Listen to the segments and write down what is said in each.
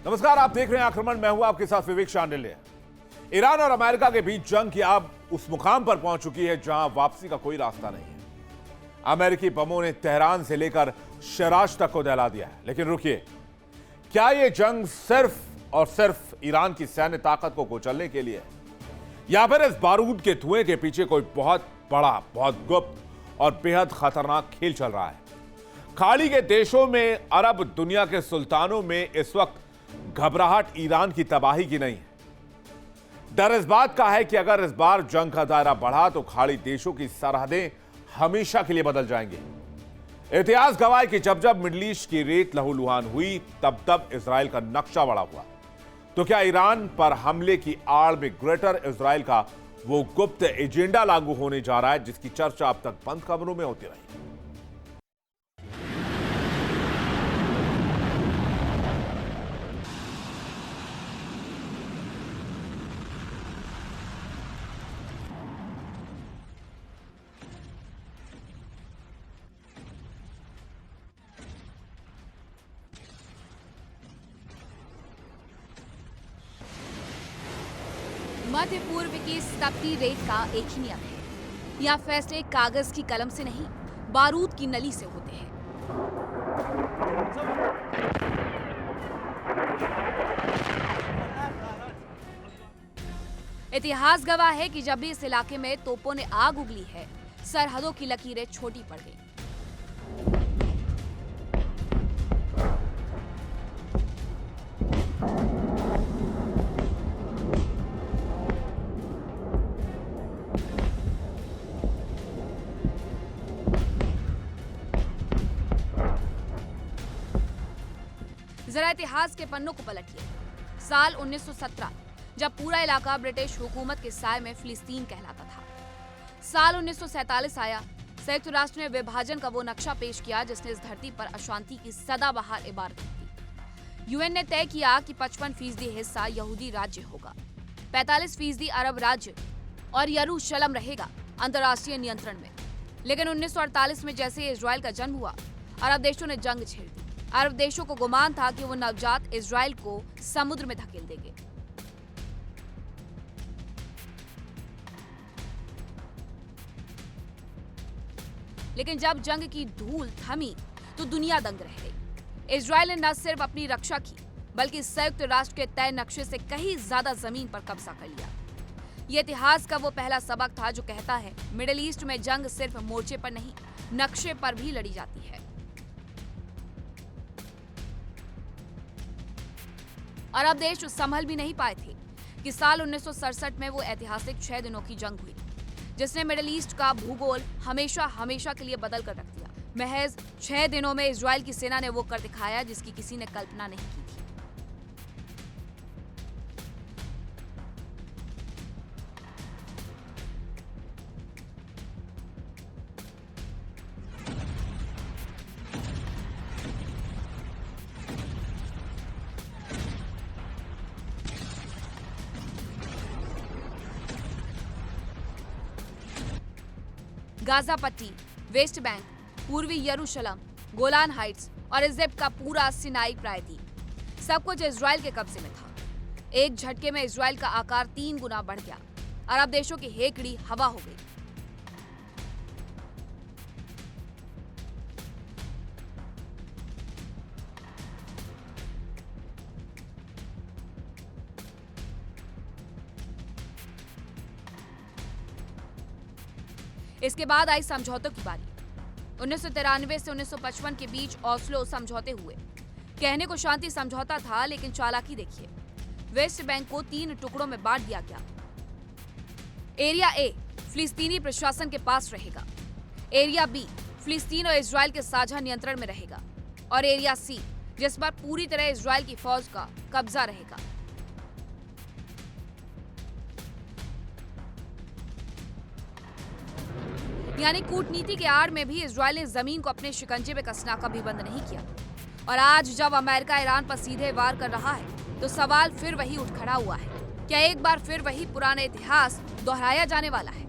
नमस्कार, आप देख रहे हैं आक्रमण। मैं हूं आपके साथ विवेक शांडिल्य। ईरान और अमेरिका के बीच जंग की अब उस मुकाम पर पहुंच चुकी है जहां वापसी का कोई रास्ता नहीं है। अमेरिकी बमों ने तेहरान से लेकर शिराज तक को दहला दिया है। लेकिन रुकिए, क्या यह जंग सिर्फ और सिर्फ ईरान की सैन्य ताकत को कुचलने के लिए है, या फिर इस बारूद के धुएं के पीछे कोई बहुत बड़ा, बहुत गुप्त और बेहद खतरनाक खेल चल रहा है? खाड़ी के देशों में, अरब दुनिया के सुल्तानों में इस वक्त घबराहट ईरान की तबाही की नहीं है। डर इस बात का है कि अगर इस बार जंग का दायरा बढ़ा तो खाड़ी देशों की सरहदें हमेशा के लिए बदल जाएंगे। इतिहास गवाह है कि जब जब मिडिल ईस्ट की रेत लहूलुहान हुई, तब तब इजराइल का नक्शा बड़ा हुआ। तो क्या ईरान पर हमले की आड़ में ग्रेटर इजराइल का वो गुप्त एजेंडा लागू होने जा रहा है जिसकी चर्चा अब तक बंद कमरों में होती रही? मध्य पूर्व की तपती रेत का एक ही नियम है, यहाँ फैसले कागज की कलम से नहीं, बारूद की नली से होते हैं। इतिहास गवाह है कि जब भी इस इलाके में तोपों ने आग उगली है, सरहदों की लकीरें छोटी पड़ गई। जरा इतिहास के पन्नों को पलटिए। साल 1917, जब पूरा इलाका ब्रिटिश हुकूमत के साए में फिलिस्तीन कहलाता था। साल 1947 आया, संयुक्त राष्ट्र ने विभाजन का वो नक्शा पेश किया जिसने इस धरती पर अशांति की सदाबहार इबारत दी। यूएन ने तय किया कि 55% हिस्सा यहूदी राज्य होगा, 45% अरब राज्य और यरूशलम रहेगा अंतर्राष्ट्रीय नियंत्रण में। लेकिन 1948 में जैसे इजराइल का जन्म हुआ, अरब देशों ने जंग छेड़ दी। अरब देशों को गुमान था कि वो नवजात इजराइल को समुद्र में धकेल देंगे। लेकिन जब जंग की धूल थमी तो दुनिया दंग रह गई। इजराइल ने न सिर्फ अपनी रक्षा की, बल्कि संयुक्त राष्ट्र के तय नक्शे से कहीं ज्यादा जमीन पर कब्जा कर लिया। ये इतिहास का वो पहला सबक था जो कहता है मिडिल ईस्ट में जंग सिर्फ मोर्चे पर नहीं, नक्शे पर भी लड़ी जाती है। अरब देश संभल भी नहीं पाए थे कि साल 1967 में वो ऐतिहासिक 6 दिनों की जंग हुई, जिसने मिडिल ईस्ट का भूगोल हमेशा के लिए बदल कर रख दिया। महज 6 दिनों में इजराइल की सेना ने वो कर दिखाया जिसकी किसी ने कल्पना नहीं की थी। गाजा पट्टी, वेस्ट बैंक, पूर्वी यरूशलम, गोलान हाइट्स और इजिप्ट का पूरा सिनाई प्रायद्वीप, सब कुछ इजराइल के कब्जे में था। एक झटके में इजराइल का आकार 3 गुना बढ़ गया। अरब देशों की हेकड़ी हवा हो गई। इसके बाद आई समझौतों की बारी। 1993 से 1955 के बीच ओस्लो समझौते हुए। कहने को शांति समझौता था, लेकिन चालाकी देखिए। वेस्ट बैंक को 3 टुकड़ों में बांट दिया गया। एरिया ए फिलिस्तीनी प्रशासन के पास रहेगा, एरिया बी फिलिस्तीन और इजराइल के साझा नियंत्रण में रहेगा, और एरिया सी जिस पर पूरी तरह इजराइल की फौज का कब्जा रहेगा। यानी कूटनीति के आड़ में भी इजराइल ने जमीन को अपने शिकंजे में कसना कभी बंद नहीं किया। और आज जब अमेरिका ईरान पर सीधे वार कर रहा है, तो सवाल फिर वही उठ खड़ा हुआ है, क्या एक बार फिर वही पुराना इतिहास दोहराया जाने वाला है?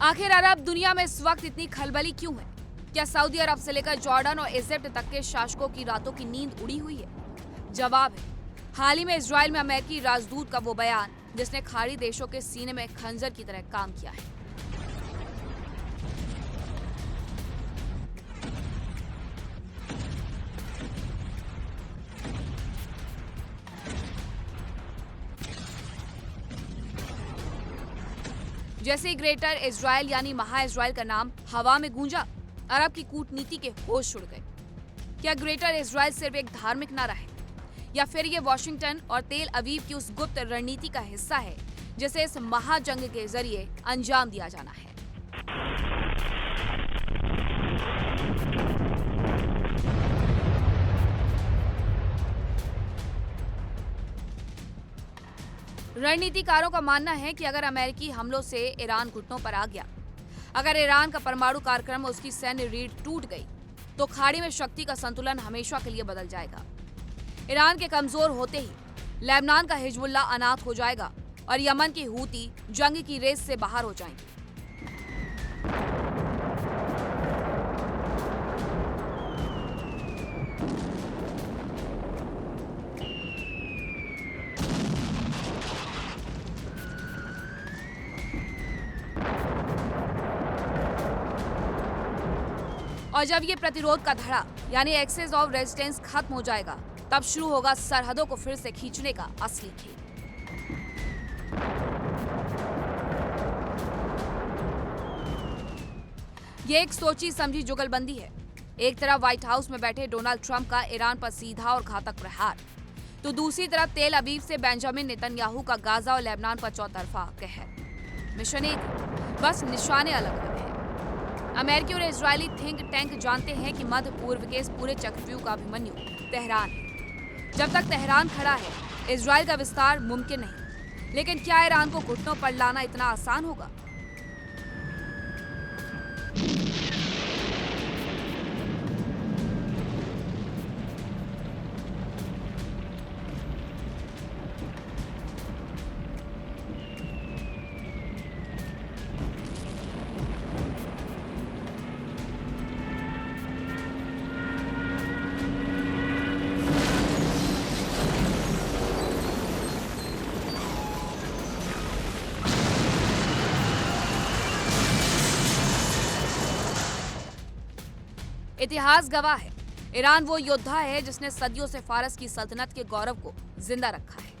आखिर अरब दुनिया में इस वक्त इतनी खलबली क्यों है? क्या सऊदी अरब से लेकर जॉर्डन और इजिप्ट तक के शासकों की रातों की नींद उड़ी हुई है? जवाब है हाल ही में इजराइल में अमेरिकी राजदूत का वो बयान जिसने खाड़ी देशों के सीने में खंजर की तरह काम किया है। जैसे ही ग्रेटर इजराइल यानी महा इजराइल का नाम हवा में गूंजा, अरब की कूटनीति के होश उड़ गए। क्या ग्रेटर इजराइल सिर्फ एक धार्मिक नारा है या फिर ये वॉशिंगटन और तेल अवीव की उस गुप्त रणनीति का हिस्सा है जिसे इस महाजंग के जरिए अंजाम दिया जाना है? रणनीतिकारों का मानना है कि अगर अमेरिकी हमलों से ईरान घुटनों पर आ गया, अगर ईरान का परमाणु कार्यक्रम और उसकी सैन्य रीढ़ टूट गई, तो खाड़ी में शक्ति का संतुलन हमेशा के लिए बदल जाएगा। ईरान के कमजोर होते ही लेबनान का हिजबुल्ला अनाथ हो जाएगा और यमन की हूती जंग की रेस से बाहर हो जाएंगे। और जब ये प्रतिरोध का धड़ा यानी एक्सेस ऑफ रेजिस्टेंस खत्म हो जाएगा, तब शुरू होगा सरहदों को फिर से खींचने का असली खेल। ये एक सोची समझी जुगलबंदी है। एक तरफ व्हाइट हाउस में बैठे डोनाल्ड ट्रंप का ईरान पर सीधा और घातक प्रहार, तो दूसरी तरफ तेल अवीव से बेंजामिन नेतन्याहू का गाजा और लेबनान पर चौतरफा कहर। मिशन एक, बस निशाने अलग अलग हैं। अमेरिकी और इजरायली थिंक टैंक जानते हैं कि मध्य पूर्व के इस पूरे चक्रव्यूह का अभिमन्यु तेहरान है। जब तक तेहरान खड़ा है, इजराइल का विस्तार मुमकिन नहीं। लेकिन क्या ईरान को घुटनों पर लाना इतना आसान होगा? इतिहास गवाह है, ईरान वो योद्धा है जिसने सदियों से फारस की सल्तनत के गौरव को जिंदा रखा है।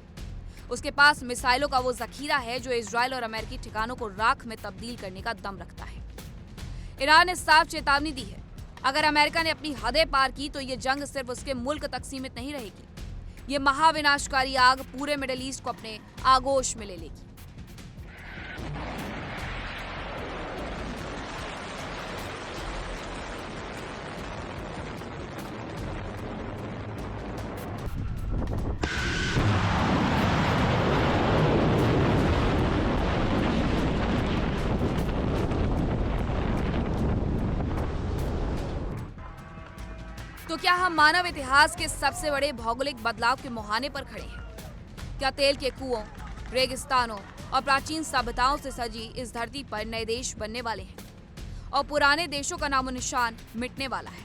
उसके पास मिसाइलों का वो जखीरा है जो इजराइल और अमेरिकी ठिकानों को राख में तब्दील करने का दम रखता है। ईरान ने साफ चेतावनी दी है, अगर अमेरिका ने अपनी हदें पार की तो ये जंग सिर्फ उसके मुल्क तक सीमित नहीं रहेगी। ये महाविनाशकारी आग पूरे मिडिल ईस्ट को अपने आगोश में ले लेगी। तो क्या हम मानव इतिहास के सबसे बड़े भौगोलिक बदलाव के मुहाने पर खड़े हैं? क्या तेल के कुओं, रेगिस्तानों और प्राचीन सभ्यताओं से सजी इस धरती पर नए देश बनने वाले हैं और पुराने देशों का नामो निशान मिटने वाला है?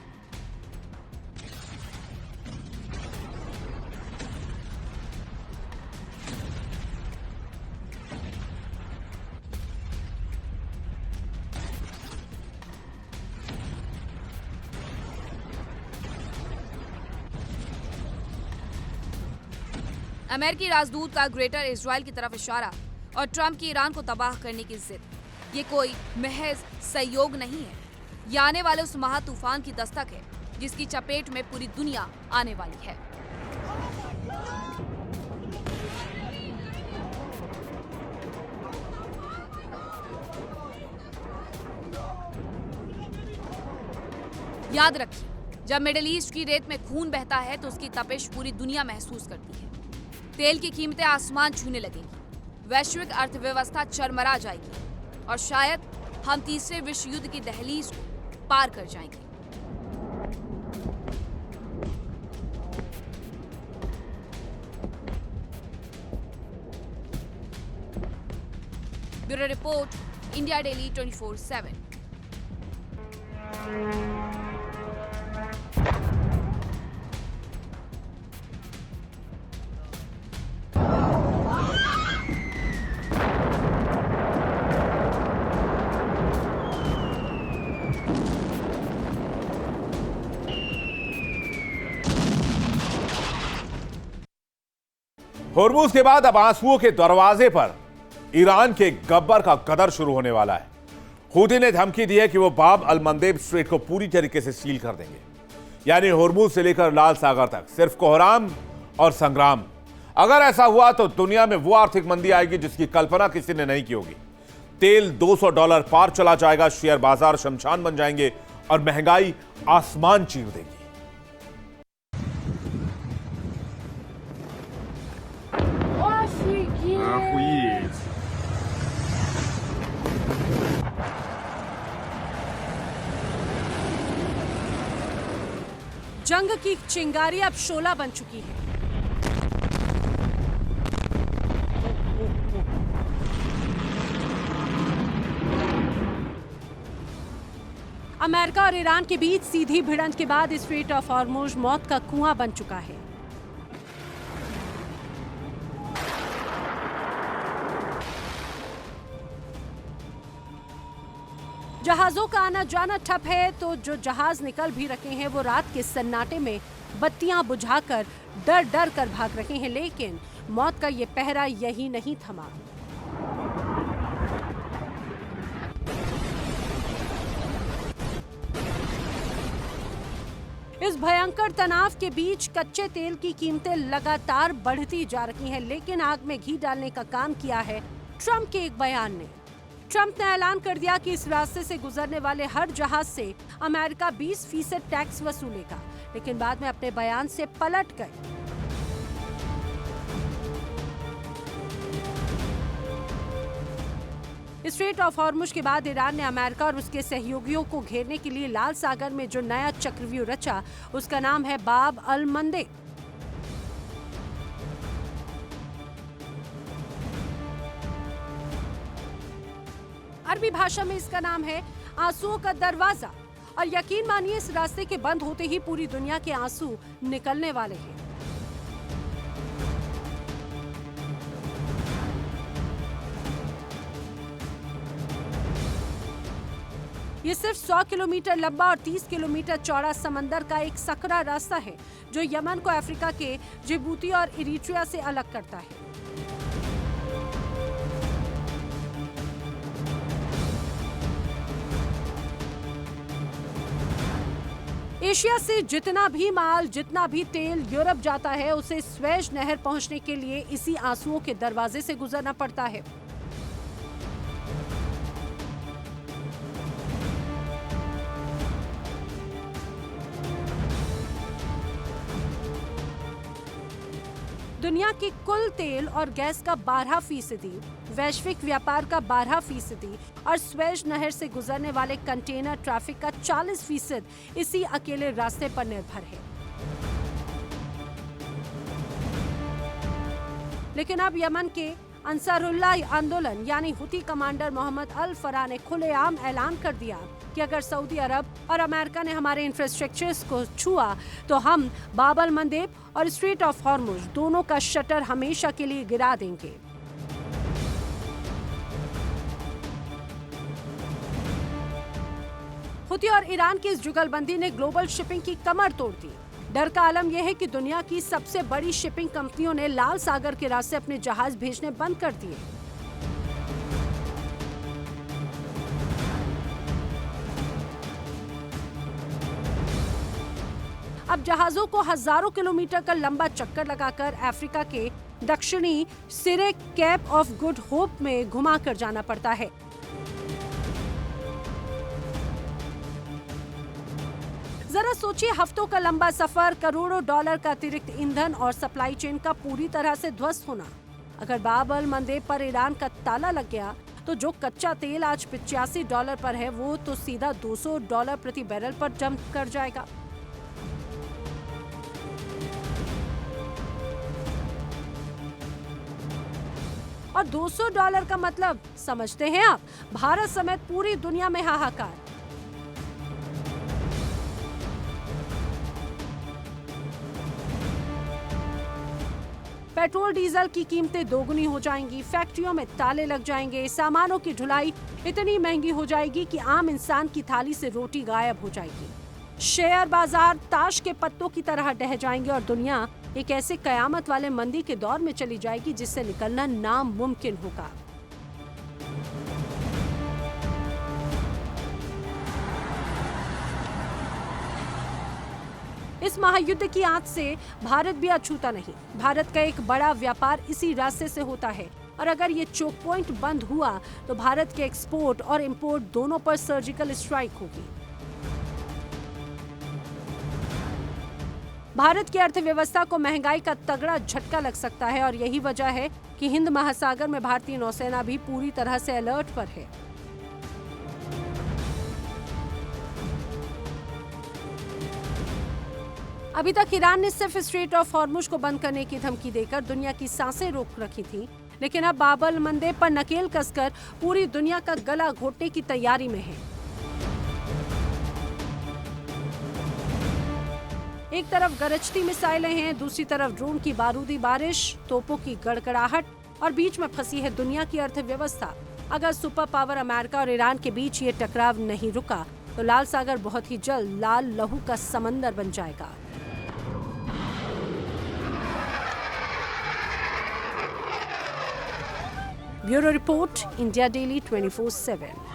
अमेरिकी राजदूत का ग्रेटर इजराइल की तरफ इशारा और ट्रंप की ईरान को तबाह करने की जिद, ये कोई महज संयोग नहीं है। ये आने वाले उस महा तूफान की दस्तक है जिसकी चपेट में पूरी दुनिया आने वाली है। याद रखिए, जब मिडिल ईस्ट की रेत में खून बहता है तो उसकी तपिश पूरी दुनिया महसूस करती है। तेल की कीमतें आसमान छूने लगेंगी, वैश्विक अर्थव्यवस्था चरमरा जाएगी और शायद हम तीसरे विश्व युद्ध की दहलीज को पार कर जाएंगे। Bureau report, India daily 24/7। Hormuz के बाद अब आंसुओं के दरवाजे पर ईरान के गब्बर का कदर शुरू होने वाला है। हूथी ने धमकी दी है कि वो बाब अल मंदेब स्ट्रेट को पूरी तरीके से सील कर देंगे, यानी होर्मुज से लेकर लाल सागर तक सिर्फ कोहराम और संग्राम। अगर ऐसा हुआ तो दुनिया में वो आर्थिक मंदी आएगी जिसकी कल्पना किसी ने नहीं की होगी। तेल $200 पार चला जाएगा, शेयर बाजार शमशान बन जाएंगे और महंगाई आसमान चीर देगी। Охуеть. जंग की चिंगारी अब शोला बन चुकी है। अमेरिका और ईरान के बीच सीधी भिड़ंत के बाद स्ट्रेट ऑफ हॉर्मुज मौत का कुआं बन चुका है। जहाजों का आना जाना ठप है, तो जो जहाज निकल भी रखे हैं वो रात के सन्नाटे में बत्तियां बुझाकर डर डर कर भाग रहे हैं। लेकिन मौत का ये पहरा यही नहीं थमा। इस भयंकर तनाव के बीच कच्चे तेल की कीमतें लगातार बढ़ती जा रही हैं, लेकिन आग में घी डालने का काम किया है ट्रंप के एक बयान ने। ट्रंप ने ऐलान कर दिया कि इस रास्ते से गुजरने वाले हर जहाज से अमेरिका 20% टैक्स वसूलेगा, लेकिन बाद में अपने बयान से पलट गए। स्ट्रेट ऑफ हॉर्मुज के बाद ईरान ने अमेरिका और उसके सहयोगियों को घेरने के लिए लाल सागर में जो नया चक्रव्यूह रचा, उसका नाम है बाब अल मंदेब। अरबी भाषा में इसका नाम है आंसुओं का दरवाजा, और यकीन मानिए इस रास्ते के बंद होते ही पूरी दुनिया के आंसू निकलने वाले हैं। ये सिर्फ 100 किलोमीटर लंबा और 30 किलोमीटर चौड़ा समंदर का एक सकरा रास्ता है, जो यमन को अफ्रीका के जिबूती और इरिट्रिया से अलग करता है। एशिया से जितना भी माल, जितना भी तेल यूरोप जाता है, उसे स्वेज नहर पहुंचने के लिए इसी आंसुओं के दरवाजे से गुजरना पड़ता है। दुनिया के कुल तेल और गैस का 12%, वैश्विक व्यापार का 12% और स्वेज नहर से गुजरने वाले कंटेनर ट्रैफिक का 40% इसी अकेले रास्ते पर निर्भर है। लेकिन अब यमन के अंसारुल्लाह आंदोलन यानी हुती कमांडर मोहम्मद अल फरा ने खुलेआम ऐलान कर दिया कि अगर सऊदी अरब और अमेरिका ने हमारे इंफ्रास्ट्रक्चर्स को छुआ तो हम बाब अल मंदेब और स्ट्रेट ऑफ हॉर्मुज दोनों का शटर हमेशा के लिए गिरा देंगे। हुती और ईरान की इस जुगलबंदी ने ग्लोबल शिपिंग की कमर तोड़ दी। डर का आलम यह है कि दुनिया की सबसे बड़ी शिपिंग कंपनियों ने लाल सागर के रास्ते अपने जहाज भेजने बंद कर दिए। अब जहाजों को हजारों किलोमीटर का लंबा चक्कर लगाकर अफ्रीका के दक्षिणी सिरे कैप ऑफ गुड होप में घुमाकर जाना पड़ता है। जरा सोचिए, हफ्तों का लंबा सफर, करोड़ों डॉलर का अतिरिक्त ईंधन और सप्लाई चेन का पूरी तरह से ध्वस्त होना। अगर बाब अल मंदेब पर ईरान का ताला लग गया तो जो कच्चा तेल आज $85 पर है, वो तो सीधा $200 प्रति बैरल पर जंप कर जाएगा। और $200 का मतलब समझते हैं आप? भारत समेत पूरी दुनिया में हाहाकार। पेट्रोल डीजल की कीमतें दोगुनी हो जाएंगी, फैक्ट्रियों में ताले लग जाएंगे, सामानों की ढुलाई इतनी महंगी हो जाएगी कि आम इंसान की थाली से रोटी गायब हो जाएगी। शेयर बाजार ताश के पत्तों की तरह ढह जाएंगे और दुनिया एक ऐसे कयामत वाले मंदी के दौर में चली जाएगी जिससे निकलना नामुमकिन होगा। इस महायुद्ध की आंच से भारत भी अछूता नहीं। भारत का एक बड़ा व्यापार इसी रास्ते से होता है और अगर ये चोक पॉइंट बंद हुआ तो भारत के एक्सपोर्ट और इंपोर्ट दोनों पर सर्जिकल स्ट्राइक होगी। भारत की अर्थव्यवस्था को महंगाई का तगड़ा झटका लग सकता है और यही वजह है कि हिंद महासागर में भारतीय नौसेना भी पूरी तरह से अलर्ट पर है। अभी तक ईरान ने सिर्फ स्ट्रेट ऑफ हॉर्मुज को बंद करने की धमकी देकर दुनिया की सांसें रोक रखी थी, लेकिन अब बाबल मंदेब पर नकेल कसकर पूरी दुनिया का गला घोटने की तैयारी में है। एक तरफ गरजती मिसाइलें हैं, दूसरी तरफ ड्रोन की बारूदी बारिश, तोपों की गड़गड़ाहट और बीच में फंसी है दुनिया की अर्थव्यवस्था। अगर सुपर पावर अमेरिका और ईरान के बीच ये टकराव नहीं रुका तो लाल सागर बहुत ही जल्द लाल लहू का समंदर बन जाएगा। Bureau report, India daily 24/7।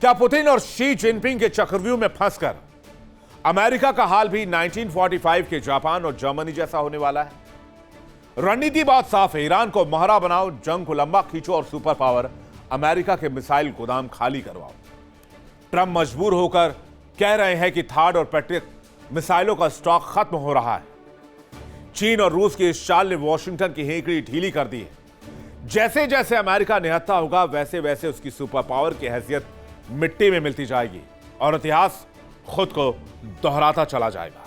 क्या पुतिन और शी जिनपिंग के चक्रव्यूह में फंसकर अमेरिका का हाल भी 1945 के जापान और जर्मनी जैसा होने वाला है? रणनीति बहुत साफ है, ईरान को मोहरा बनाओ, जंग को लंबा खींचो और सुपर पावर अमेरिका के मिसाइल गोदाम खाली करवाओ। ट्रंप मजबूर होकर कह रहे हैं कि थार्ड और पैट्रियट मिसाइलों का स्टॉक खत्म हो रहा है। चीन और रूस की इस चाल ने वॉशिंगटन की हेकड़ी ढीली कर दी है। जैसे जैसे अमेरिका निहत्था होगा वैसे वैसे उसकी सुपर पावर की हैसियत मिट्टी में मिलती जाएगी और इतिहास खुद को दोहराता चला जाएगा।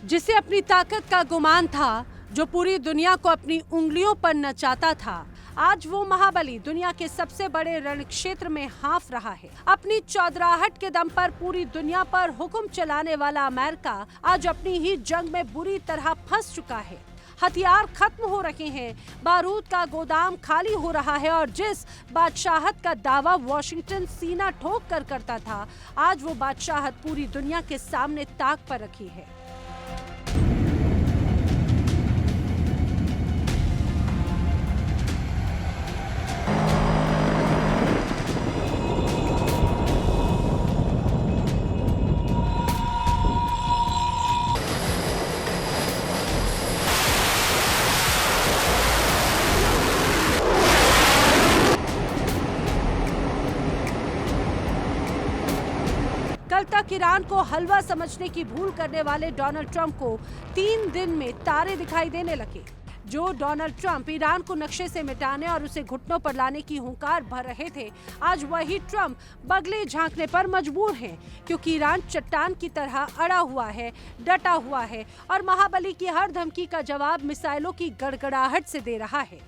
जिसे अपनी ताकत का गुमान था, जो पूरी दुनिया को अपनी उंगलियों पर नचाता था, आज वो महाबली दुनिया के सबसे बड़े रण क्षेत्र में हाँफ रहा है। अपनी चौधराहट के दम पर पूरी दुनिया पर हुक्म चलाने वाला अमेरिका आज अपनी ही जंग में बुरी तरह फंस चुका है। हथियार खत्म हो रहे हैं, बारूद का गोदाम खाली हो रहा है और जिस बादशाहत का दावा वॉशिंगटन सीना ठोक कर करता था, आज वो बादशाहत पूरी दुनिया के सामने ताक पर रखी है। कल तक ईरान को हलवा समझने की भूल करने वाले डोनाल्ड ट्रंप को 3 दिन में तारे दिखाई देने लगे। जो डोनाल्ड ट्रंप ईरान को नक्शे से मिटाने और उसे घुटनों पर लाने की हुंकार भर रहे थे, आज वही ट्रंप बगले झांकने पर मजबूर हैं, क्योंकि ईरान चट्टान की तरह अड़ा हुआ है, डटा हुआ है और महाबली की हर धमकी का जवाब मिसाइलों की गड़गड़ाहट से दे रहा है।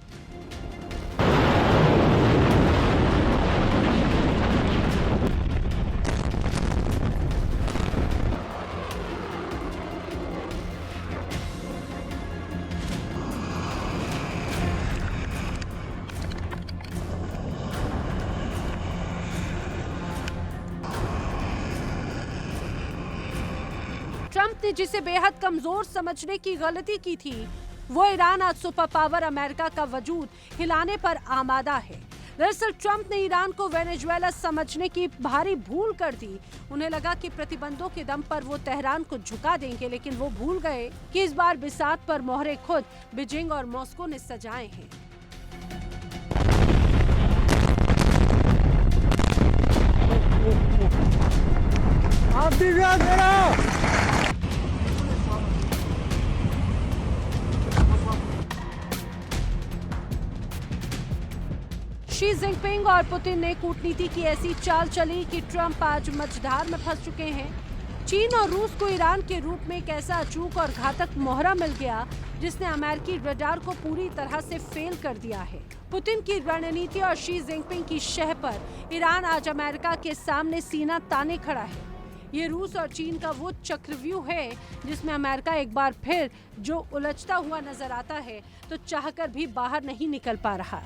ट्रंप ने जिसे बेहद कमजोर समझने की गलती की थी, वो ईरान आज सुपर पावर अमेरिका का वजूद हिलाने पर आमादा है। दरअसल ट्रंप ने ईरान को वेनेजुएला समझने की भारी भूल कर दी। उन्हें लगा कि प्रतिबंधों के दम पर वो तेहरान को झुका देंगे, लेकिन वो भूल गए कि इस बार बिसात पर मोहरे खुद बीजिंग और मॉस्को ने सजाए हैं। आप भी शी जिनपिंग और पुतिन ने कूटनीति की ऐसी चाल चली कि ट्रंप आज मझधार में फंस चुके हैं। चीन और रूस को ईरान के रूप में एक ऐसा अचूक और घातक मोहरा मिल गया जिसने अमेरिकी रडार को पूरी तरह से फेल कर दिया है। पुतिन की रणनीति और शी जिनपिंग की शह पर ईरान आज अमेरिका के सामने सीना ताने खड़ा है। ये रूस और चीन का वो चक्रव्यूह है जिसमें अमेरिका एक बार फिर जो उलझता हुआ नजर आता है तो चाहकर भी बाहर नहीं निकल पा रहा।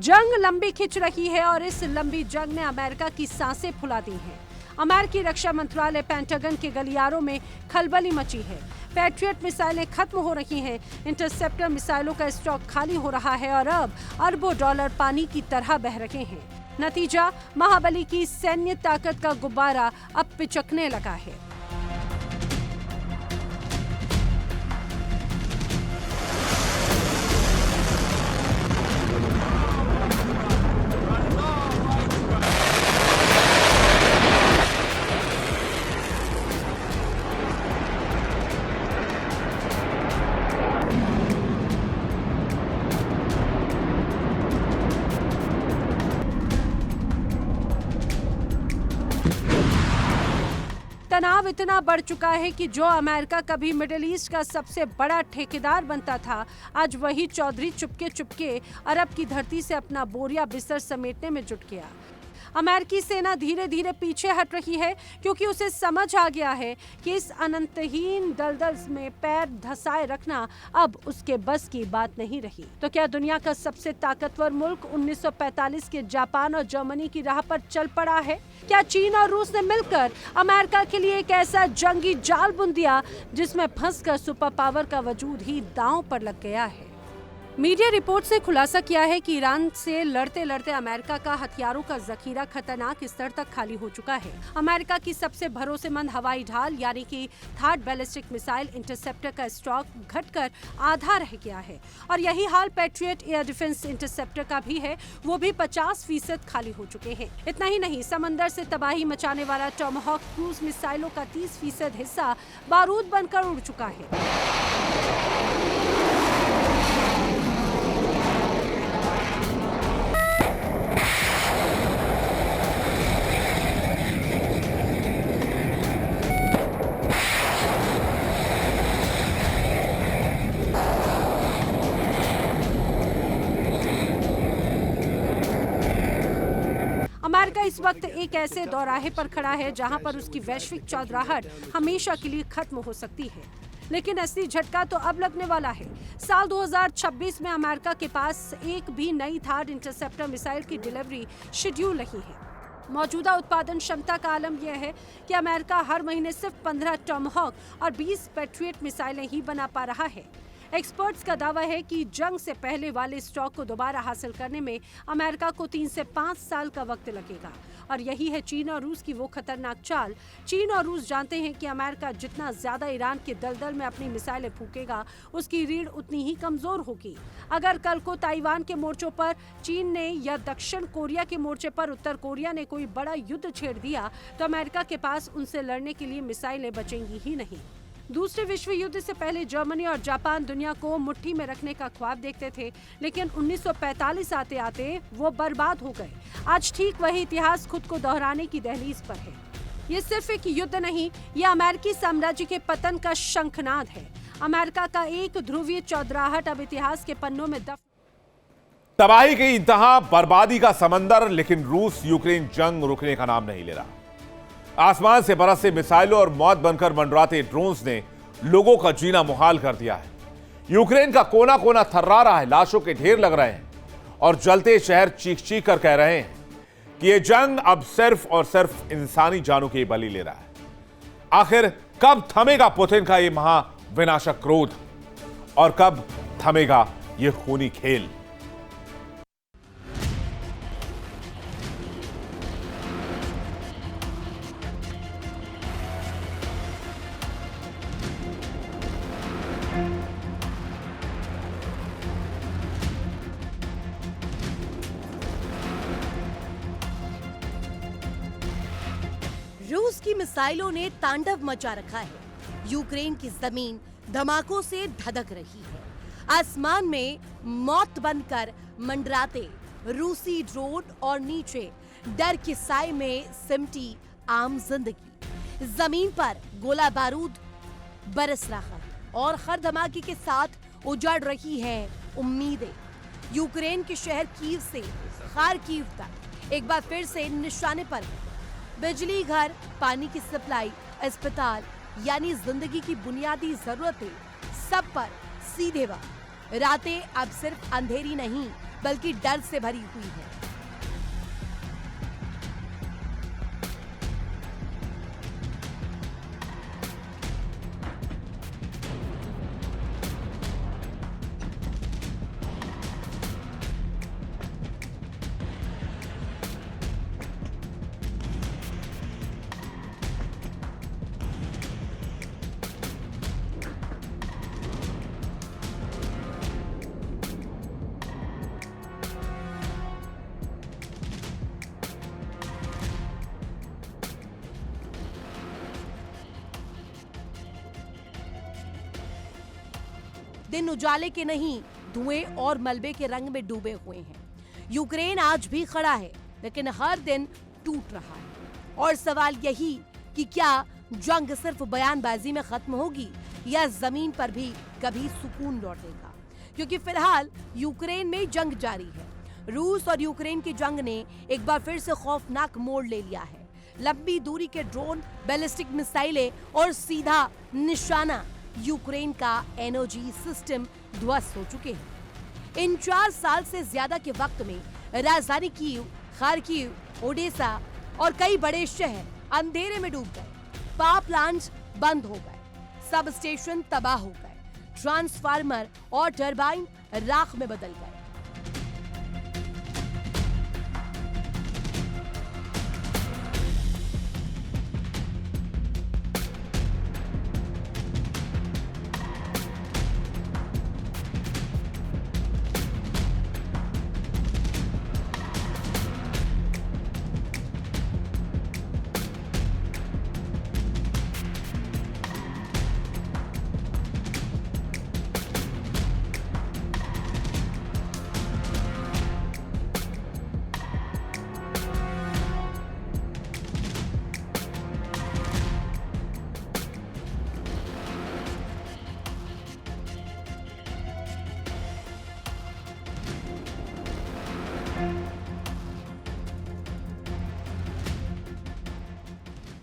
जंग लंबी खिंच रही है और इस लंबी जंग ने अमेरिका की सांसें फुला दी हैं। अमेरिकी रक्षा मंत्रालय पेंटागन के गलियारों में खलबली मची है। पैट्रियट मिसाइलें खत्म हो रही हैं, इंटरसेप्टर मिसाइलों का स्टॉक खाली हो रहा है और अब अरबों डॉलर पानी की तरह बह रहे हैं। नतीजा, महाबली की सैन्य ताकत का गुब्बारा अब पिचकने लगा है। तनाव इतना बढ़ चुका है कि जो अमेरिका कभी मिडिल ईस्ट का सबसे बड़ा ठेकेदार बनता था, आज वही चौधरी चुपके चुपके अरब की धरती से अपना बोरिया बिस्तर समेटने में जुट गया। अमेरिकी सेना धीरे धीरे पीछे हट रही है क्योंकि उसे समझ आ गया है कि इस अनंतहीन दलदल में पैर धसाए रखना अब उसके बस की बात नहीं रही। तो क्या दुनिया का सबसे ताकतवर मुल्क 1945 के जापान और जर्मनी की राह पर चल पड़ा है? क्या चीन और रूस ने मिलकर अमेरिका के लिए एक ऐसा जंगी जाल बुन दिया जिसमें फंसकर सुपर पावर का वजूद ही दांव पर लग गया है? मीडिया रिपोर्ट से खुलासा किया है कि ईरान से लड़ते लड़ते अमेरिका का हथियारों का जखीरा खतरनाक स्तर तक खाली हो चुका है। अमेरिका की सबसे भरोसेमंद हवाई ढाल यानी कि थर्ड बैलिस्टिक मिसाइल इंटरसेप्टर का स्टॉक घटकर आधा रह गया है और यही हाल पैट्रियट एयर डिफेंस इंटरसेप्टर का भी है, वो भी 50% खाली हो चुके हैं। इतना ही नहीं, समंदर से तबाही मचाने वाला टॉमहॉक क्रूज मिसाइलों का 30% हिस्सा बारूद बनकर उड़ चुका है। अमेरिका इस वक्त एक ऐसे दौराहे पर खड़ा है जहां पर उसकी वैश्विक चौधराहट हमेशा के लिए खत्म हो सकती है। लेकिन असली झटका तो अब लगने वाला है। साल 2026 में अमेरिका के पास एक भी नई थर्ड इंटरसेप्टर मिसाइल की डिलीवरी शेड्यूल नहीं है। मौजूदा उत्पादन क्षमता का आलम यह है कि अमेरिका हर महीने सिर्फ 15 टॉमहॉक और 20 पैट्रियट मिसाइलें ही बना पा रहा है। एक्सपर्ट्स का दावा है कि जंग से पहले वाले स्टॉक को दोबारा हासिल करने में अमेरिका को 3 से 5 साल का वक्त लगेगा और यही है चीन और रूस की वो खतरनाक चाल। चीन और रूस जानते हैं कि अमेरिका जितना ज्यादा ईरान के दलदल में अपनी मिसाइलें फूकेगा, उसकी रीढ़ उतनी ही कमजोर होगी। अगर कल को ताइवान के मोर्चों पर चीन ने या दक्षिण कोरिया के मोर्चे पर उत्तर कोरिया ने कोई बड़ा युद्ध छेड़ दिया तो अमेरिका के पास उनसे लड़ने के लिए मिसाइलें बचेंगी ही नहीं। दूसरे विश्व युद्ध से पहले जर्मनी और जापान दुनिया को मुट्ठी में रखने का ख्वाब देखते थे, लेकिन 1945 आते आते वो बर्बाद हो गए। आज ठीक वही इतिहास खुद को दोहराने की दहलीज पर है। ये सिर्फ एक युद्ध नहीं, ये अमेरिकी साम्राज्य के पतन का शंखनाद है। अमेरिका का एक ध्रुवीय चौधराहट अब इतिहास के पन्नों में तबाही की इंतहा, बर्बादी का समंदर, लेकिन रूस यूक्रेन जंग रुकने का नाम नहीं ले रहा। आसमान से बरसते मिसाइलों और मौत बनकर मंडराते ड्रोन्स ने लोगों का जीना मुहाल कर दिया है। यूक्रेन का कोना कोना थर्रा रहा है, लाशों के ढेर लग रहे हैं और जलते शहर चीख चीख कर कह रहे हैं कि यह जंग अब सिर्फ और सिर्फ इंसानी जानों की बलि ले रहा है। आखिर कब थमेगा पुतिन का यह महाविनाशक क्रोध और कब थमेगा यह खूनी खेल? रूस की मिसाइलों ने तांडव मचा रखा है। यूक्रेन की जमीन धमाकों से धधक रही है। आसमान में मौत बनकर मंडराते रूसी ड्रोन और नीचे डर के साए में सिमटी आम जिंदगी। जमीन पर गोला बारूद बरस रहा है और हर धमाके के साथ उजड़ रही है उम्मीदें। यूक्रेन के शहर कीव से खारकीव तक एक बार फिर से निशाने पर है। बिजली, घर, पानी की सप्लाई, अस्पताल यानी जिंदगी की बुनियादी जरूरतें सब पर सीधे वार। रातें अब सिर्फ अंधेरी नहीं बल्कि डर से भरी हुई है। दिन उजाले के नहीं, धुएं और मलबे के रंग में डूबे हुए हैं। यूक्रेन आज भी खड़ा है लेकिन हर दिन टूट रहा है। और सवाल यही कि क्या जंग सिर्फ बयानबाजी में खत्म होगी या जमीन पर भी कभी सुकून लौटेगा? क्योंकि फिलहाल यूक्रेन में जंग जारी है। रूस और यूक्रेन की जंग ने एक बार फिर से खौफनाक मोड़ ले लिया है। लंबी दूरी के ड्रोन, बैलिस्टिक मिसाइलें और सीधा निशाना यूक्रेन का एनर्जी सिस्टम ध्वस्त हो चुके हैं। इन 4 साल से ज्यादा के वक्त में राजधानी कीव, खारकीव, ओडेसा और कई बड़े शहर अंधेरे में डूब गए। पावर प्लांट्स बंद हो गए, सब स्टेशन तबाह हो गए, ट्रांसफार्मर और टरबाइन राख में बदल गए।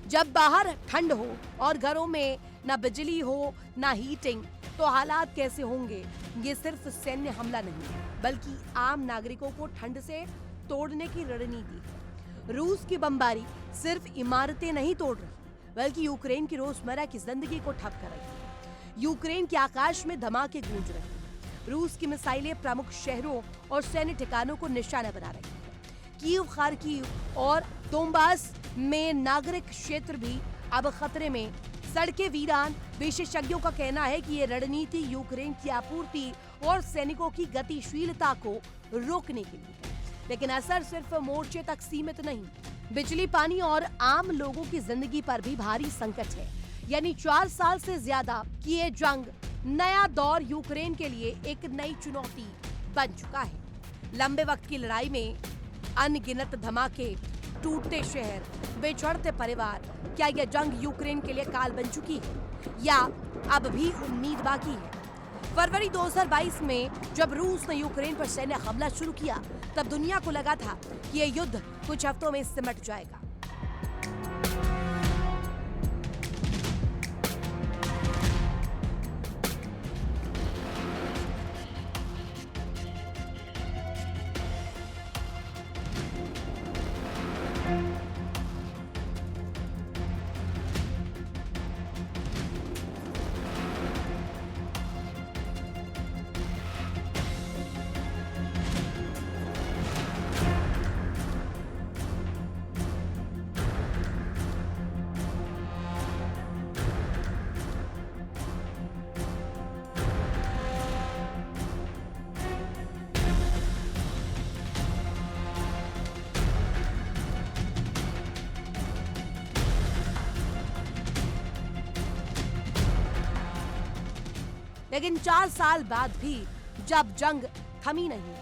जब बाहर ठंड हो और घरों में ना बिजली हो ना हीटिंग, तो हालात कैसे होंगे? ये सिर्फ सैन्य हमला नहीं बल्कि आम नागरिकों को ठंड से तोड़ने की रणनीति है। रूस की बमबारी सिर्फ इमारतें नहीं तोड़ रही बल्कि यूक्रेन की रोजमर्रा की जिंदगी को ठप कर रही है। यूक्रेन के आकाश में धमाके गूंज रहे हैं। रूस की मिसाइलें प्रमुख शहरों और सैन्य ठिकानों को निशाना बना रही है। कीव, खारकीव और दोंबास में नागरिक क्षेत्र भी अब खतरे में। सड़कें वीरान। विशेषज्ञों का कहना है कि ये रणनीति यूक्रेन की आपूर्ति और सैनिकों की गतिशीलता को रोकने के लिए है। लेकिन असर सिर्फ मोर्चे तक सीमित नहीं, बिजली, पानी और आम लोगों की जिंदगी पर भी भारी संकट है। यानी 4 साल से ज्यादा की ये जंग नया दौर यूक्रेन के लिए एक नई चुनौती बन चुका है। लंबे वक्त की लड़ाई में अनगिनत धमाके, टूटते शहर, बिछड़ते परिवार, क्या यह जंग यूक्रेन के लिए काल बन चुकी है या अब भी उम्मीद बाकी है? फरवरी 2022 में जब रूस ने यूक्रेन पर सैन्य हमला शुरू किया तब दुनिया को लगा था कि यह युद्ध कुछ हफ्तों में सिमट जाएगा। लेकिन 4 साल बाद भी जब जंग थमी नहीं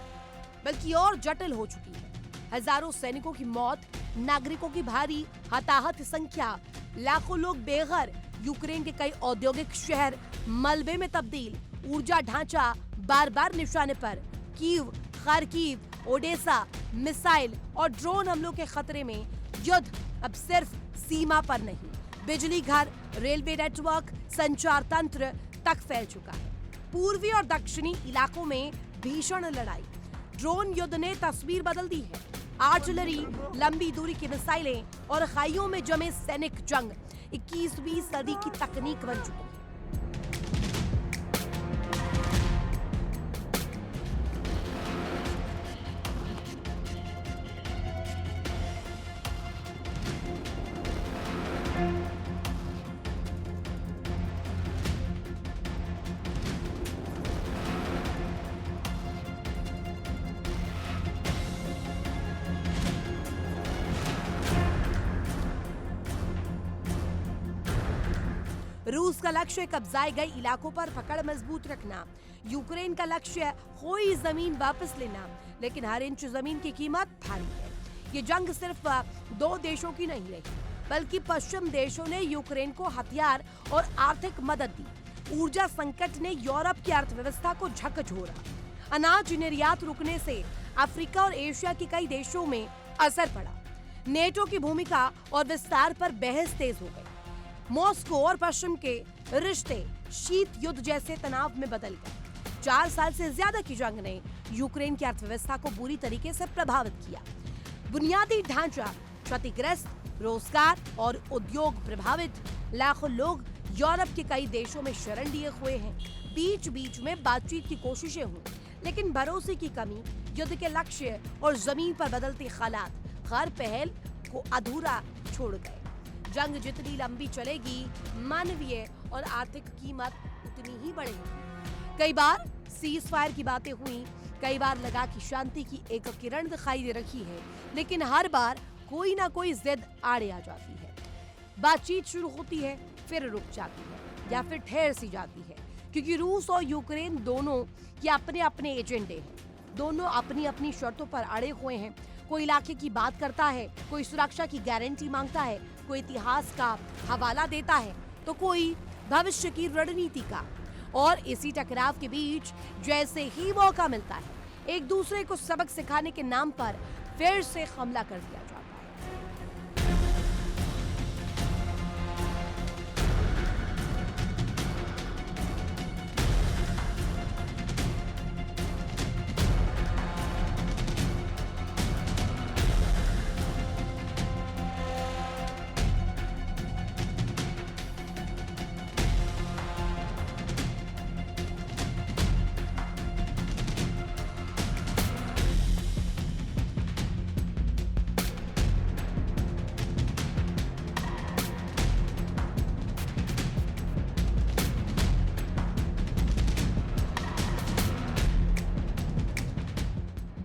बल्कि और जटिल हो चुकी है, हजारों सैनिकों की मौत, नागरिकों की भारी हताहत संख्या, लाखों लोग बेघर, यूक्रेन के कई औद्योगिक शहर मलबे में तब्दील, ऊर्जा ढांचा बार बार निशाने पर, कीव, खार्किव, ओडेसा, मिसाइल और ड्रोन हमलों के खतरे में युद्ध अब सिर्फ सीमा पर नहीं, बिजली घर, रेलवे नेटवर्क, संचार तंत्र तक फैल चुका है। पूर्वी और दक्षिणी इलाकों में भीषण लड़ाई, ड्रोन युद्ध ने तस्वीर बदल दी है। आर्टिलरी, लंबी दूरी की मिसाइलें और खाइयों में जमे सैनिक जंग 21वीं सदी की तकनीक बन चुकी है। रूस का लक्ष्य कब्जाए गए इलाकों पर पकड़ मजबूत रखना, यूक्रेन का लक्ष्य खोई जमीन वापस लेना, लेकिन हर इंच जमीन की कीमत भारी है। ये जंग सिर्फ 2 देशों की नहीं रही, बल्कि पश्चिम देशों ने यूक्रेन को हथियार और आर्थिक मदद दी। ऊर्जा संकट ने यूरोप की अर्थव्यवस्था को झकझोरा। अनाज निर्यात रुकने से अफ्रीका और एशिया के कई देशों में असर पड़ा। नेटो की भूमिका और विस्तार पर बहस तेज हो गई। मॉस्को और पश्चिम के रिश्ते शीत युद्ध जैसे तनाव में बदल गए। 4 साल से ज्यादा की जंग ने यूक्रेन की अर्थव्यवस्था को बुरी तरीके से प्रभावित किया। बुनियादी ढांचा क्षतिग्रस्त, रोजगार और उद्योग प्रभावित, लाखों लोग यूरोप के कई देशों में शरण लिए हुए हैं। बीच बीच में बातचीत की कोशिशें हुई, लेकिन भरोसे की कमी, युद्ध के लक्ष्य और जमीन पर बदलते हालात हर पहल को अधूरा छोड़ गए। जंग जितनी लंबी चलेगी, मानवीय और आर्थिक कीमत उतनी ही बढ़ेगी। कई बार सीज फायर की बातें हुई, कई बार लगा कि शांति की एक किरण दिखाई दे रही है, लेकिन हर बार कोई ना कोई जिद आड़े आ जाती है। बातचीत शुरू होती है, फिर रुक जाती है या फिर ठहर सी जाती है, क्योंकि रूस और यूक्रेन दोनों के अपने अपने एजेंडे हैं। दोनों अपनी अपनी शर्तों पर अड़े हुए हैं। कोई इलाके की बात करता है, कोई सुरक्षा की गारंटी मांगता है, कोई इतिहास का हवाला देता है, तो कोई भविष्य की रणनीति का। और इसी टकराव के बीच जैसे ही मौका मिलता है, एक दूसरे को सबक सिखाने के नाम पर फिर से हमला कर दिया जाता है।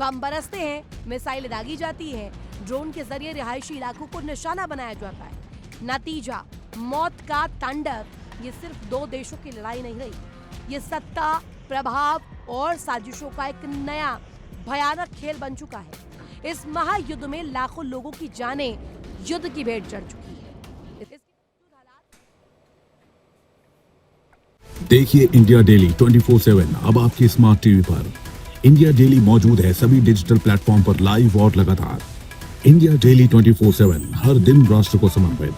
बम बरसते हैं, मिसाइलें दागी जाती हैं, ड्रोन के जरिए रिहायशी इलाकों को निशाना बनाया जाता है। नतीजा मौत का तांडव। ये सिर्फ 2 देशों की लड़ाई नहीं रही, ये सत्ता, प्रभाव और साजिशों का एक नया भयानक खेल बन चुका है। इस महायुद्ध में लाखों लोगों की जानें युद्ध की भेंट चढ़ चुकी है। देखिए इंडिया डेली 24/7 अब आपकी स्मार्ट टीवी पर। इंडिया डेली मौजूद है सभी डिजिटल प्लेटफॉर्म पर लाइव और लगातार। इंडिया डेली 24/7 हर दिन राष्ट्र को समर्पित।